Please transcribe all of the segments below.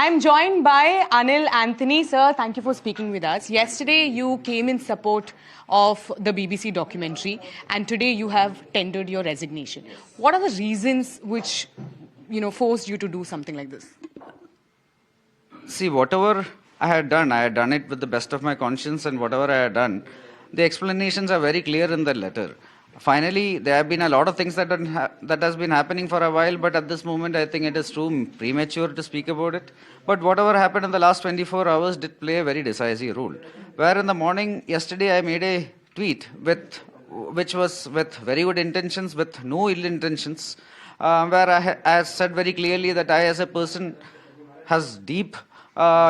I'm joined by Anil Antony. Sir, thank you for speaking with us. Yesterday, you came in support of the BBC documentary, and today you have tendered your resignation. What are the reasons which, forced you to do something like this? See, whatever I had done it with the best of my conscience, and whatever I had done, the explanations are very clear in the letter. Finally, there have been a lot of things that has been happening for a while, but at this moment, I think it is too premature to speak about it. But whatever happened in the last 24 hours did play a very decisive role. Where in the morning, yesterday, I made a tweet which was with very good intentions, with no ill intentions, where I said very clearly that I, as a person, has deep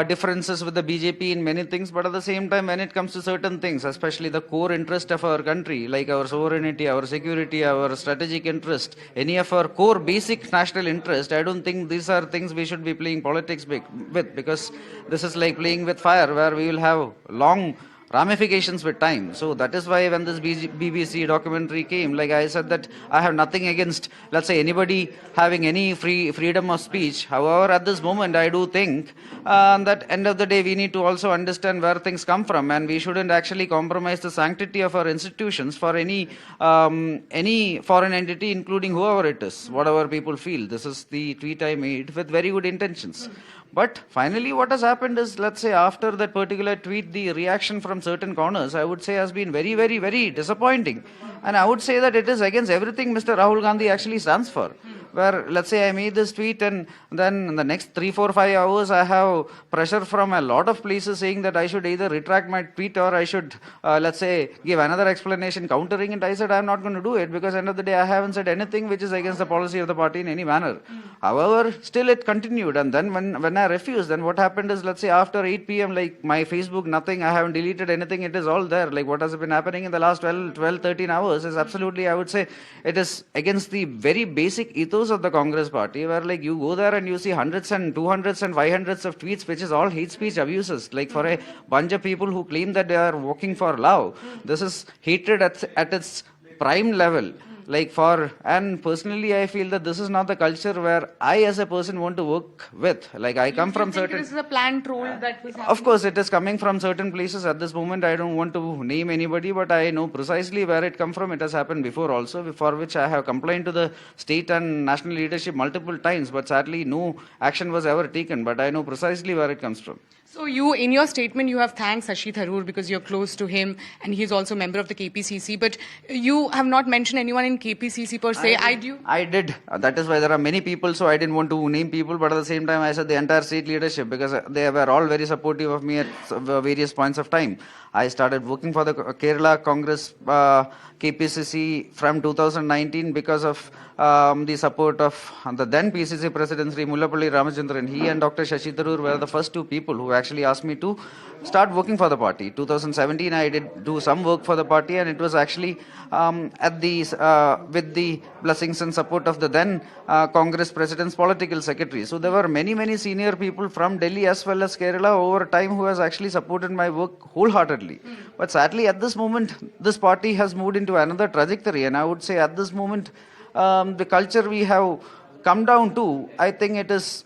differences with the BJP in many things, but at the same time, when it comes to certain things, especially the core interest of our country, like our sovereignty, our security, our strategic interest, any of our core basic national interest, I don't think these are things we should be playing politics with, because this is like playing with fire, where we will have long ramifications with time. So that is why when this BBC documentary came, like I said, that I have nothing against, let's say, anybody having any freedom of speech. However, at this moment, I do think that end of the day, we need to also understand where things come from, and we shouldn't actually compromise the sanctity of our institutions for any foreign entity, including whoever it is, whatever people feel. This is the tweet I made with very good intentions. But finally, what has happened is, let's say, after that particular tweet, the reaction from certain corners, I would say, has been very, very, very disappointing. And I would say that it is against everything Mr. Rahul Gandhi actually stands for. Where, let's say, I made this tweet, and then in the next 3, 4, 5 hours, I have pressure from a lot of places saying that I should either retract my tweet or I should, let's say, give another explanation countering it. I said I'm not going to do it, because end of the day, I haven't said anything which is against the policy of the party in any manner. However, still it continued, and then when I refused, then what happened is, let's say, after 8 p.m., like my Facebook, nothing, I haven't deleted anything, it is all there. Like what has been happening in the last 12, 13 hours is absolutely, I would say, it is against the very basic ethos of the Congress party, where like you go there and you see hundreds and 200s and 500s of tweets, which is all hate speech abuses, like for a bunch of people who claim that they are working for love. This is hatred at its prime level. And personally, I feel that this is not the culture where I, as a person, want to work with. Like, I come from certain. This is a planned role that was happening? Of course, it is coming from certain places. At this moment, I don't want to name anybody, but I know precisely where it comes from. It has happened before also, for which I have complained to the state and national leadership multiple times, but sadly, no action was ever taken. But I know precisely where it comes from. So in your statement, you have thanked Shashi Tharoor because you're close to him, and he's also a member of the KPCC, but you have not mentioned anyone in KPCC per se. I did. That is why there are many people, so I didn't want to name people, but at the same time, I said the entire state leadership, because they were all very supportive of me at various points of time. I started working for the Kerala Congress KPCC from 2019 because of the support of the then PCC President Sri Mullapalli Ramachandran. He and Dr. Shashi Tharoor were the first two people who actually asked me to start working for the party. 2017, I did do some work for the party, and it was actually with the blessings and support of the then Congress President's political secretary. So there were many, many senior people from Delhi as well as Kerala over time who has actually supported my work wholeheartedly. But sadly, at this moment, this party has moved into another trajectory, and I would say at this moment, the culture we have come down to, I think it is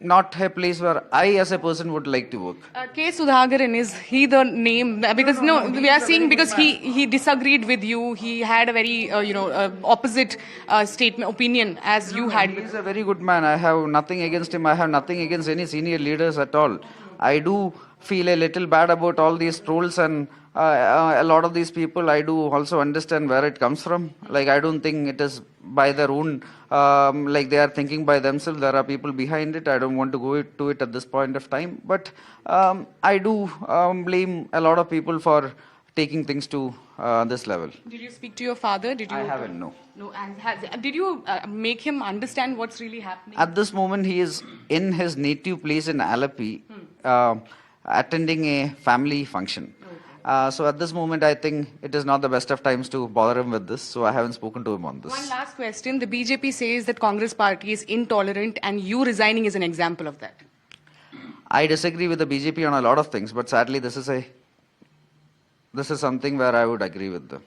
not a place where I, as a person, would like to work. K. Sudhakaran, is he the name? Because we are seeing, because he disagreed with you. He had a very opposite opinion as you had. He is a very good man. I have nothing against him. I have nothing against any senior leaders at all. I do feel a little bad about all these trolls, and a lot of these people, I do also understand where it comes from. Like, I don't think it is by their own, like they are thinking by themselves. There are people behind it. I don't want to go to it at this point of time. But I do blame a lot of people for taking things to this level. Did you speak to your father? I haven't, no. No, and did you make him understand what's really happening? At this moment, he is in his native place in Alleppey, attending a family function. So at this moment, I think it is not the best of times to bother him with this. So I haven't spoken to him on this. One last question. The BJP says that Congress party is intolerant, and you resigning is an example of that. I disagree with the BJP on a lot of things, but sadly, this is something where I would agree with them.